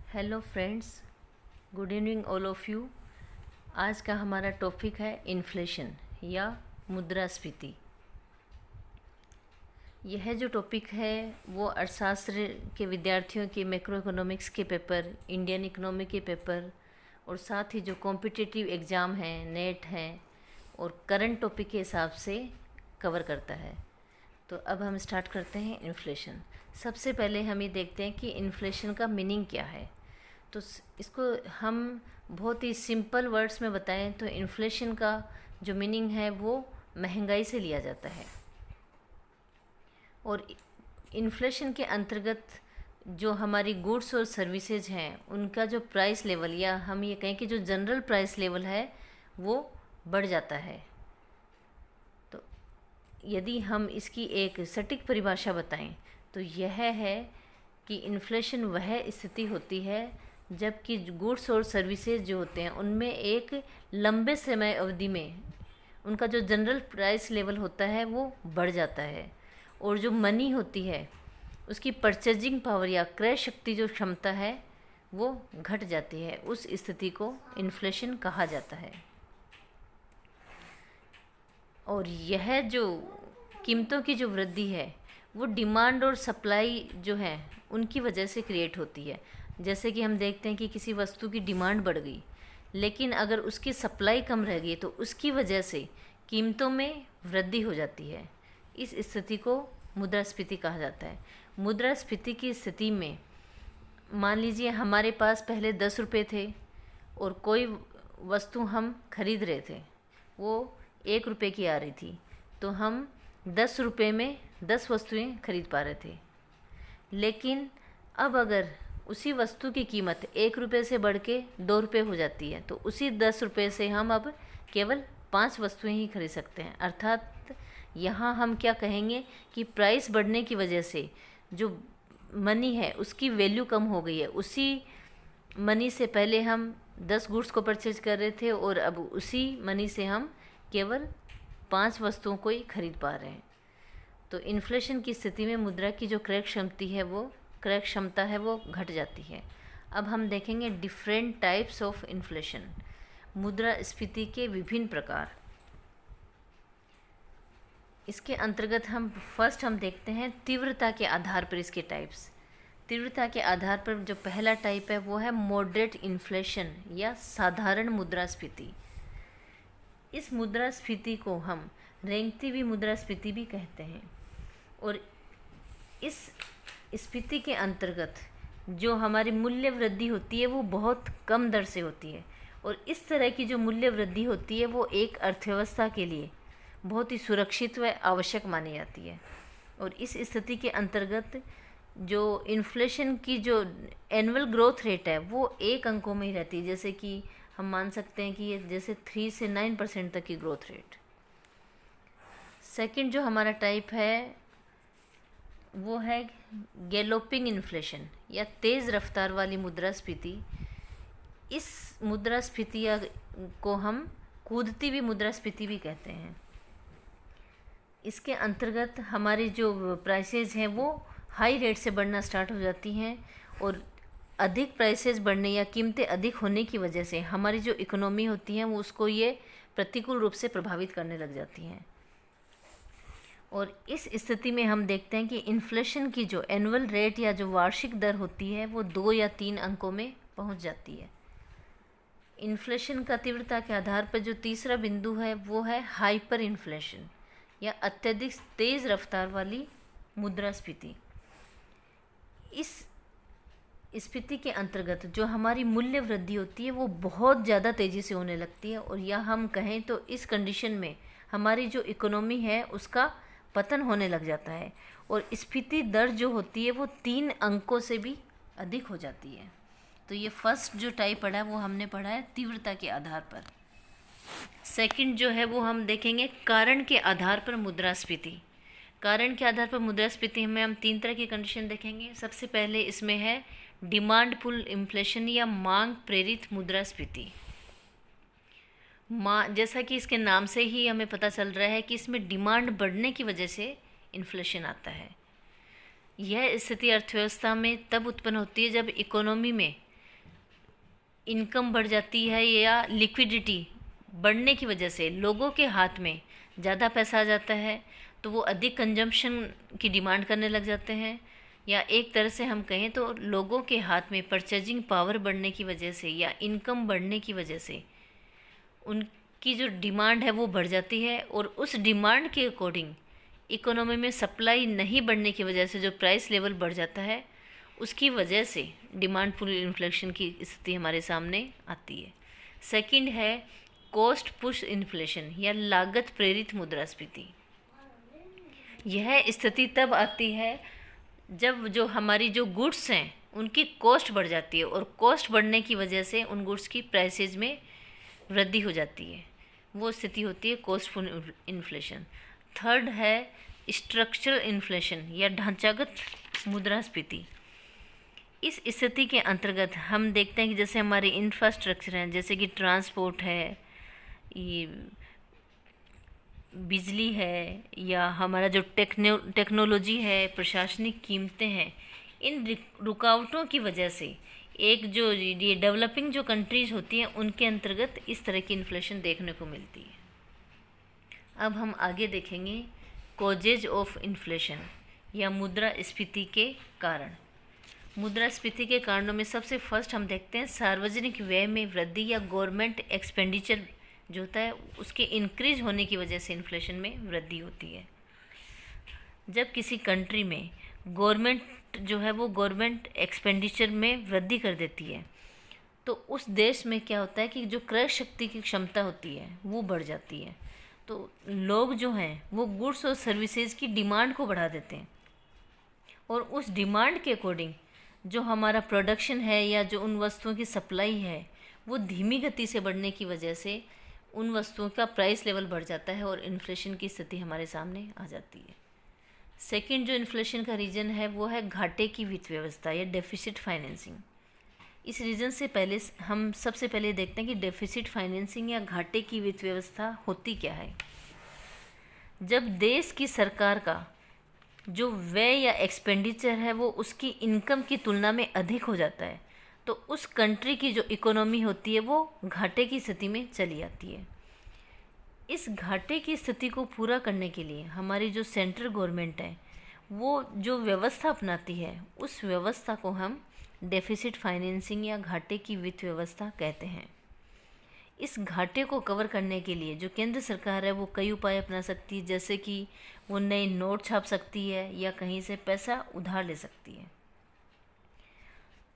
Hello friends, good evening all of you. आज का हमारा टॉपिक है इन्फ्लेशन या मुद्रास्फीति। यह जो टॉपिक है वो अर्थशास्त्र के विद्यार्थियों के मैक्रो इकोनॉमिक्स के पेपर, इंडियन इकोनॉमी के पेपर और साथ ही जो कॉम्पिटिटिव एग्ज़ाम हैं, नेट हैं और करंट टॉपिक के हिसाब से कवर करता है। तो अब हम स्टार्ट करते हैं इन्फ्लेशन। सबसे पहले हम ये देखते हैं कि इन्फ्लेशन का मीनिंग क्या है। तो इसको हम बहुत ही सिंपल वर्ड्स में बताएं तो इन्फ्लेशन का जो मीनिंग है वो महंगाई से लिया जाता है। और इन्फ्लेशन के अंतर्गत जो हमारी गुड्स और सर्विसेज हैं उनका जो प्राइस लेवल, या हम ये कहें कि जो जनरल प्राइस लेवल है वो बढ़ जाता है। तो यदि हम इसकी एक सटीक परिभाषा बताएं तो यह है कि इन्फ्लेशन वह स्थिति होती है जबकि गुड्स और सर्विसेज जो होते हैं उनमें एक लंबे समय अवधि में उनका जो जनरल प्राइस लेवल होता है वो बढ़ जाता है और जो मनी होती है उसकी परचेजिंग पावर या क्रय शक्ति जो क्षमता है वो घट जाती है। उस स्थिति को इन्फ्लेशन कहा जाता है। और यह जो कीमतों की जो वृद्धि है वो डिमांड और सप्लाई जो है उनकी वजह से क्रिएट होती है। जैसे कि हम देखते हैं कि किसी वस्तु की डिमांड बढ़ गई लेकिन अगर उसकी सप्लाई कम रह गई तो उसकी वजह से कीमतों में वृद्धि हो जाती है। इस स्थिति को मुद्रास्फीति कहा जाता है। मुद्रास्फीति की स्थिति में मान लीजिए हमारे पास पहले 10 रुपये थे और कोई वस्तु हम खरीद रहे थे, वो 1 रुपये की आ रही थी, तो हम 10 रुपये में 10 वस्तुएं खरीद पा रहे थे। लेकिन अब अगर उसी वस्तु की कीमत 1 रुपये से बढ़ के 2 रुपये हो जाती है तो उसी 10 रुपये से हम अब केवल 5 वस्तुएं ही खरीद सकते हैं। अर्थात यहाँ हम क्या कहेंगे कि प्राइस बढ़ने की वजह से जो मनी है उसकी वैल्यू कम हो गई है। उसी मनी से पहले हम 10 गुड्स को परचेज कर रहे थे और अब उसी मनी से हम केवल 5 वस्तुओं को ही खरीद पा रहे हैं। तो इन्फ्लेशन की स्थिति में मुद्रा की जो क्रय क्षमता है वो घट जाती है। अब हम देखेंगे डिफरेंट टाइप्स ऑफ इन्फ्लेशन, मुद्रास्फीति के विभिन्न प्रकार। इसके अंतर्गत हम देखते हैं तीव्रता के आधार पर इसके टाइप्स। तीव्रता के आधार पर जो पहला टाइप है वो है मॉडरेट इन्फ्लेशन या साधारण मुद्रास्फीति। इस मुद्रास्फीति को हम रेंगती हुई मुद्रास्फीति भी कहते हैं। और इस स्फीति के अंतर्गत जो हमारी मूल्य वृद्धि होती है वो बहुत कम दर से होती है और इस तरह की जो मूल्य वृद्धि होती है वो एक अर्थव्यवस्था के लिए बहुत ही सुरक्षित व आवश्यक मानी जाती है। और इस स्थिति के अंतर्गत जो इन्फ्लेशन की जो एनुअल ग्रोथ रेट है वो 1 अंकों में ही रहती है। जैसे कि हम मान सकते हैं कि ये जैसे 3 से 9% तक की ग्रोथ रेट। सेकंड जो हमारा टाइप है वो है गैलोपिंग इन्फ्लेशन या तेज़ रफ्तार वाली मुद्रास्फीति। इस मुद्रास्फीति को हम कूदती हुई मुद्रास्फीति भी कहते हैं। इसके अंतर्गत हमारी जो प्राइसेज हैं वो हाई रेट से बढ़ना स्टार्ट हो जाती हैं और अधिक प्राइसेज बढ़ने या कीमतें अधिक होने की वजह से हमारी जो इकोनॉमी होती है वो उसको ये प्रतिकूल रूप से प्रभावित करने लग जाती हैं। और इस स्थिति में हम देखते हैं कि इन्फ्लेशन की जो एनुअल रेट या जो वार्षिक दर होती है वो 2 या 3 अंकों में पहुंच जाती है। इन्फ्लेशन का तीव्रता के आधार पर जो तीसरा बिंदु है वो है हाइपर इन्फ्लेशन या अत्यधिक तेज़ रफ्तार वाली मुद्रास्फीति। इस स्फीति के अंतर्गत जो हमारी मूल्य वृद्धि होती है वो बहुत ज़्यादा तेज़ी से होने लगती है और या हम कहें तो इस कंडीशन में हमारी जो इकोनॉमी है उसका पतन होने लग जाता है और स्फीति दर जो होती है वो 3 अंकों से भी अधिक हो जाती है। तो ये फर्स्ट जो टाइप पढ़ा है वो हमने पढ़ा है तीव्रता के आधार पर। सेकंड जो है वो हम देखेंगे कारण के आधार पर मुद्रास्फीति। कारण के आधार पर मुद्रास्फीति में हम 3 तरह की कंडीशन देखेंगे। सबसे पहले इसमें है डिमांड पुल इन्फ्लेशन या मांग प्रेरित मुद्रास्फीति। जैसा कि इसके नाम से ही हमें पता चल रहा है कि इसमें डिमांड बढ़ने की वजह से इन्फ्लेशन आता है। यह स्थिति अर्थव्यवस्था में तब उत्पन्न होती है जब इकोनॉमी में इनकम बढ़ जाती है या लिक्विडिटी बढ़ने की वजह से लोगों के हाथ में ज़्यादा पैसा आ जाता है, तो वो अधिक कंजम्पशन की डिमांड करने लग जाते हैं। या एक तरह से हम कहें तो लोगों के हाथ में परचेजिंग पावर बढ़ने की वजह से या इनकम बढ़ने की वजह से उनकी जो डिमांड है वो बढ़ जाती है, और उस डिमांड के अकॉर्डिंग इकोनॉमी में सप्लाई नहीं बढ़ने की वजह से जो प्राइस लेवल बढ़ जाता है, उसकी वजह से डिमांड पुल इन्फ्लेशन की स्थिति हमारे सामने आती है। सेकंड है कॉस्ट पुश इन्फ्लेशन या लागत प्रेरित मुद्रास्फीति। यह स्थिति तब आती है जब जो हमारी जो गुड्स हैं उनकी कॉस्ट बढ़ जाती है, और कॉस्ट बढ़ने की वजह से उन गुड्स की प्राइसेज में वृद्धि हो जाती है। वो स्थिति होती है कॉस्टफुल इन्फ्लेशन। थर्ड है स्ट्रक्चरल इन्फ्लेशन या ढांचागत मुद्रास्फीति। इस स्थिति के अंतर्गत हम देखते हैं कि जैसे हमारे इंफ्रास्ट्रक्चर हैं, जैसे कि ट्रांसपोर्ट है, ये बिजली है, या हमारा जो टेक्नोलॉजी है, प्रशासनिक कीमतें हैं, इन रुकावटों की वजह से एक जो ये डेवलपिंग जो कंट्रीज़ होती हैं उनके अंतर्गत इस तरह की इन्फ्लेशन देखने को मिलती है। अब हम आगे देखेंगे कॉजेज ऑफ इन्फ्लेशन या मुद्रास्फीति के कारण। मुद्रास्फीति के कारणों में सबसे फर्स्ट हम देखते हैं सार्वजनिक व्यय में वृद्धि या गवर्नमेंट एक्सपेंडिचर जो होता है उसके इंक्रीज होने की वजह से इन्फ्लेशन में वृद्धि होती है। जब किसी कंट्री में गवर्नमेंट जो है वो गवर्नमेंट एक्सपेंडिचर में वृद्धि कर देती है, तो उस देश में क्या होता है कि जो क्रय शक्ति की क्षमता होती है वो बढ़ जाती है। तो लोग जो हैं वो गुड्स और सर्विसेज की डिमांड को बढ़ा देते हैं, और उस डिमांड के अकॉर्डिंग जो हमारा प्रोडक्शन है या जो उन वस्तुओं की सप्लाई है वो धीमी गति से बढ़ने की वजह से उन वस्तुओं का प्राइस लेवल बढ़ जाता है और इन्फ्लेशन की स्थिति हमारे सामने आ जाती है। सेकंड जो इन्फ्लेशन का रीज़न है वो है घाटे की वित्त व्यवस्था या डेफिसिट फाइनेंसिंग। इस रीज़न से पहले हम सबसे पहले देखते हैं कि डेफिसिट फाइनेंसिंग या घाटे की वित्त व्यवस्था होती क्या है। जब देश की सरकार का जो व्यय या एक्सपेंडिचर है वो उसकी इनकम की तुलना में अधिक हो जाता है, तो उस कंट्री की जो इकोनॉमी होती है वो घाटे की स्थिति में चली आती है। इस घाटे की स्थिति को पूरा करने के लिए हमारी जो सेंट्रल गवर्नमेंट है वो जो व्यवस्था अपनाती है उस व्यवस्था को हम डेफिसिट फाइनेंसिंग या घाटे की वित्त व्यवस्था कहते हैं। इस घाटे को कवर करने के लिए जो केंद्र सरकार है वो कई उपाय अपना सकती है, जैसे कि वो नए नोट छाप सकती है या कहीं से पैसा उधार ले सकती है।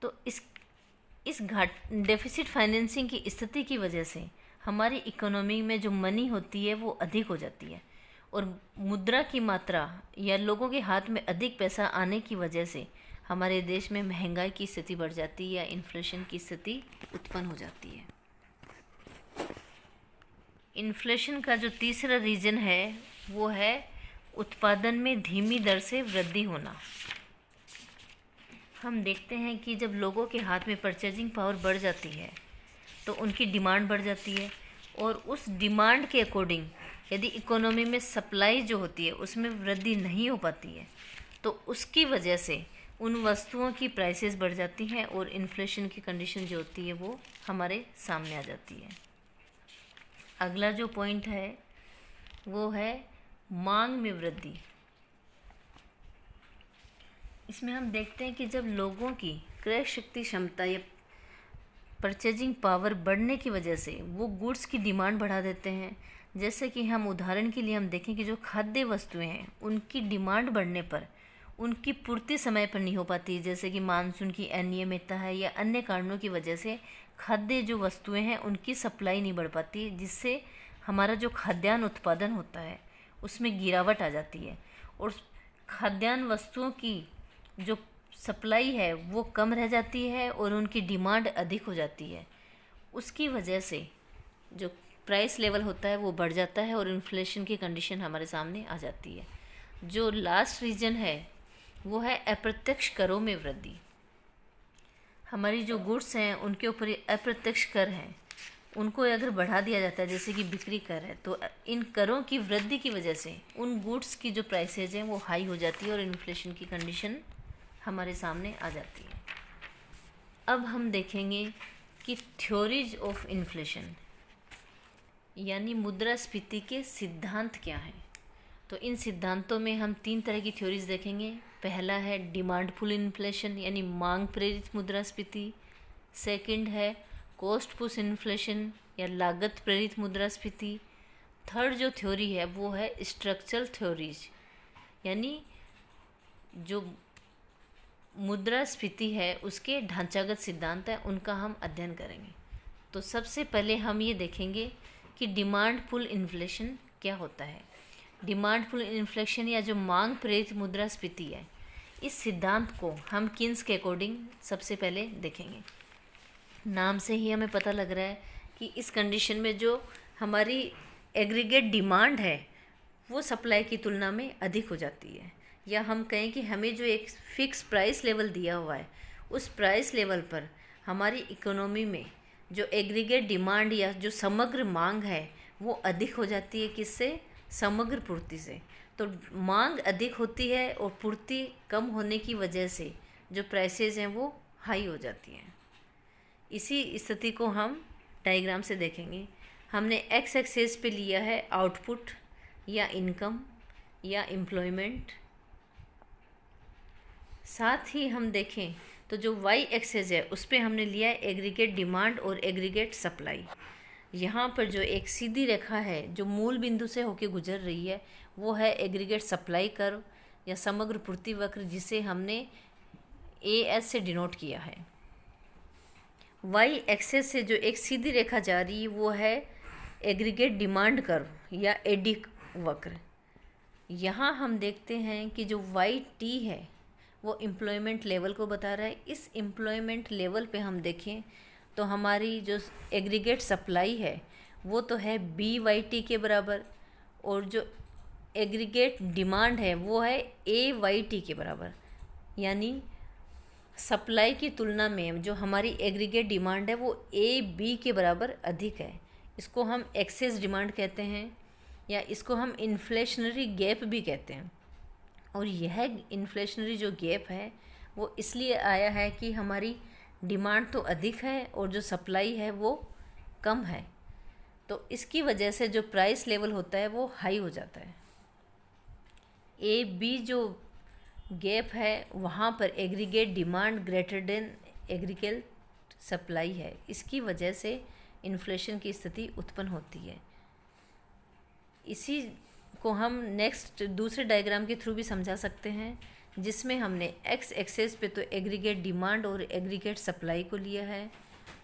तो इस डेफिसिट फाइनेंसिंग की स्थिति की वजह से हमारी इकोनॉमी में जो मनी होती है वो अधिक हो जाती है, और मुद्रा की मात्रा या लोगों के हाथ में अधिक पैसा आने की वजह से हमारे देश में महंगाई की स्थिति बढ़ जाती है या इन्फ्लेशन की स्थिति उत्पन्न हो जाती है। इन्फ्लेशन का जो तीसरा रीज़न है वो है उत्पादन में धीमी दर से वृद्धि होना। हम देखते हैं कि जब लोगों के हाथ में परचेजिंग पावर बढ़ जाती है तो उनकी डिमांड बढ़ जाती है, और उस डिमांड के अकॉर्डिंग यदि इकोनॉमी में सप्लाई जो होती है उसमें वृद्धि नहीं हो पाती है तो उसकी वजह से उन वस्तुओं की प्राइसेस बढ़ जाती हैं और इन्फ्लेशन की कंडीशन जो होती है वो हमारे सामने आ जाती है। अगला जो पॉइंट है वो है मांग में वृद्धि। इसमें हम देखते हैं कि जब लोगों की क्रय शक्ति क्षमता या परचेजिंग पावर बढ़ने की वजह से वो गुड्स की डिमांड बढ़ा देते हैं। जैसे कि हम उदाहरण के लिए हम देखें कि जो खाद्य वस्तुएं हैं उनकी डिमांड बढ़ने पर उनकी पूर्ति समय पर नहीं हो पाती, जैसे कि मानसून की अनियमितता है या अन्य कारणों की वजह से खाद्य जो वस्तुएं हैं उनकी सप्लाई नहीं बढ़ पाती, जिससे हमारा जो खाद्यान्न उत्पादन होता है उसमें गिरावट आ जाती है, और खाद्यान्न वस्तुओं की जो सप्लाई है वो कम रह जाती है और उनकी डिमांड अधिक हो जाती है। उसकी वजह से जो प्राइस लेवल होता है वो बढ़ जाता है और इन्फ्लेशन की कंडीशन हमारे सामने आ जाती है। जो लास्ट रीजन है वो है अप्रत्यक्ष करों में वृद्धि। हमारी जो गुड्स हैं उनके ऊपर ये अप्रत्यक्ष कर हैं, उनको अगर बढ़ा दिया जाता है जैसे कि बिक्री कर है, तो इन करों की वृद्धि की वजह से उन गुड्स की जो प्राइसेज हैं वो हाई हो जाती है और इन्फ्लेशन की कंडीशन हमारे सामने आ जाती है। अब हम देखेंगे कि थ्योरीज ऑफ इन्फ्लेशन यानी मुद्रास्फीति के सिद्धांत क्या हैं। तो इन सिद्धांतों में हम 3 तरह की थ्योरीज देखेंगे। पहला है डिमांड पुल इन्फ्लेशन यानी मांग प्रेरित मुद्रास्फीति। सेकंड है कॉस्ट पुश इन्फ्लेशन या लागत प्रेरित मुद्रास्फीति। थर्ड जो थ्योरी है वो है स्ट्रक्चरल थ्योरीज यानी जो मुद्रास्फीति है उसके ढांचागत सिद्धांत है, उनका हम अध्ययन करेंगे। तो सबसे पहले हम ये देखेंगे कि डिमांड पुल इन्फ्लेशन क्या होता है। डिमांड पुल इन्फ्लेशन या जो मांग प्रेरित मुद्रास्फीति है, इस सिद्धांत को हम किन्स के अकॉर्डिंग सबसे पहले देखेंगे। नाम से ही हमें पता लग रहा है कि इस कंडीशन में जो हमारी एग्रीगेट डिमांड है वो सप्लाई की तुलना में अधिक हो जाती है, या हम कहें कि हमें जो एक फ़िक्स प्राइस लेवल दिया हुआ है उस प्राइस लेवल पर हमारी इकोनॉमी में जो एग्रीगेट डिमांड या जो समग्र मांग है वो अधिक हो जाती है। किससे? समग्र पूर्ति से। तो मांग अधिक होती है और पूर्ति कम होने की वजह से जो प्राइसेस हैं वो हाई हो जाती हैं। इसी स्थिति को हम डायग्राम से देखेंगे। हमने एक्स एक्सेस पे लिया है आउटपुट या इनकम या एम्प्लॉयमेंट। साथ ही हम देखें तो जो वाई एक्सेस है उस पे हमने लिया है एग्रीगेट डिमांड और एग्रीगेट सप्लाई। यहाँ पर जो एक सीधी रेखा है जो मूल बिंदु से होकर गुजर रही है वो है एग्रीगेट सप्लाई कर्व या समग्र पूर्ति वक्र, जिसे हमने AS से डिनोट किया है। वाई एक्सेस से जो एक सीधी रेखा जा रही है वो है एग्रीगेट डिमांड कर्व या एडी वक्र। यहाँ हम देखते हैं कि जो YT है वो एम्प्लॉयमेंट लेवल को बता रहा है। इस एम्प्लॉयमेंट लेवल पे हम देखें तो हमारी जो एग्रीगेट सप्लाई है वो तो है BYT के बराबर, और जो एग्रीगेट डिमांड है वो है AYT के बराबर। यानी सप्लाई की तुलना में जो हमारी एग्रीगेट डिमांड है वो AB के बराबर अधिक है। इसको हम एक्सेस डिमांड कहते हैं या इसको हम इन्फ्लेशनरी गैप भी कहते हैं। और यह इन्फ्लेशनरी जो गैप है वो इसलिए आया है कि हमारी डिमांड तो अधिक है और जो सप्लाई है वो कम है, तो इसकी वजह से जो प्राइस लेवल होता है वो हाई हो जाता है। AB जो गैप है वहाँ पर aggregate demand greater than aggregate supply है। इसकी वजह से इन्फ्लेशन की स्थिति उत्पन्न होती है। इसी को हम नेक्स्ट दूसरे डायग्राम के थ्रू भी समझा सकते हैं, जिसमें हमने एक्स एक्सेस पे तो एग्रीगेट डिमांड और एग्रीगेट सप्लाई को लिया है,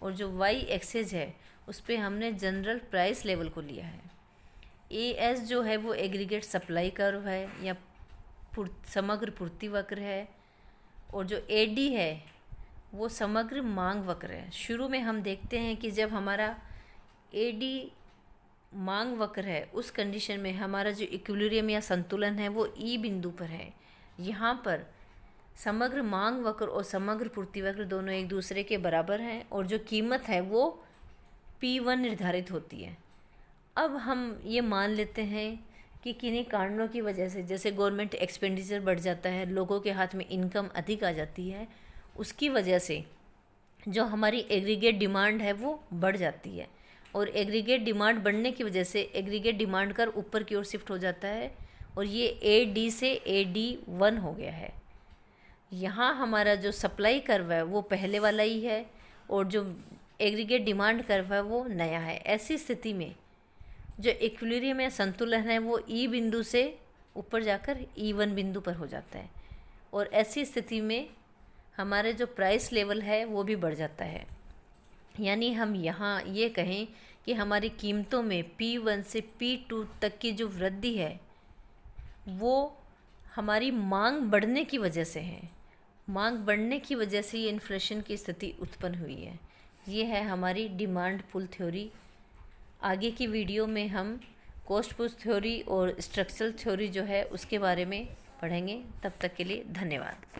और जो वाई एक्सेस है उस पे हमने जनरल प्राइस लेवल को लिया है। AS जो है वो एग्रीगेट सप्लाई कर्व है या समग्र पूर्ति वक्र है, और जो AD है वो समग्र मांग वक्र है। शुरू में हम देखते हैं कि जब हमारा AD मांग वक्र है उस कंडीशन में हमारा जो इक्विलिब्रियम या संतुलन है वो E बिंदु पर है। यहाँ पर समग्र मांग वक्र और समग्र पूर्ति वक्र दोनों एक दूसरे के बराबर हैं और जो कीमत है वो P1 निर्धारित होती है। अब हम ये मान लेते हैं कि किन्हीं कारणों की वजह से, जैसे गवर्नमेंट एक्सपेंडिचर बढ़ जाता है, लोगों के हाथ में इनकम अधिक आ जाती है, उसकी वजह से जो हमारी एग्रीगेट डिमांड है वो बढ़ जाती है, और एग्रीगेट डिमांड बढ़ने की वजह से एग्रीगेट डिमांड कर ऊपर की ओर शिफ्ट हो जाता है और ये AD से AD1 हो गया है। यहाँ हमारा जो सप्लाई कर्व है वो पहले वाला ही है और जो एग्रीगेट डिमांड कर्व है वो नया है। ऐसी स्थिति में जो इक्विलिब्रियम या संतुलन है वो E बिंदु से ऊपर जाकर E1 बिंदु पर हो जाता है, और ऐसी स्थिति में हमारे जो प्राइस लेवल है वो भी बढ़ जाता है। यानी हम यहाँ ये कहें कि हमारी कीमतों में P1 से P2 तक की जो वृद्धि है वो हमारी मांग बढ़ने की वजह से है। मांग बढ़ने की वजह से ये इन्फ्लेशन की स्थिति उत्पन्न हुई है। ये है हमारी डिमांड पुल थ्योरी। आगे की वीडियो में हम कॉस्ट पुश थ्योरी और स्ट्रक्चरल थ्योरी जो है उसके बारे में पढ़ेंगे। तब तक के लिए धन्यवाद।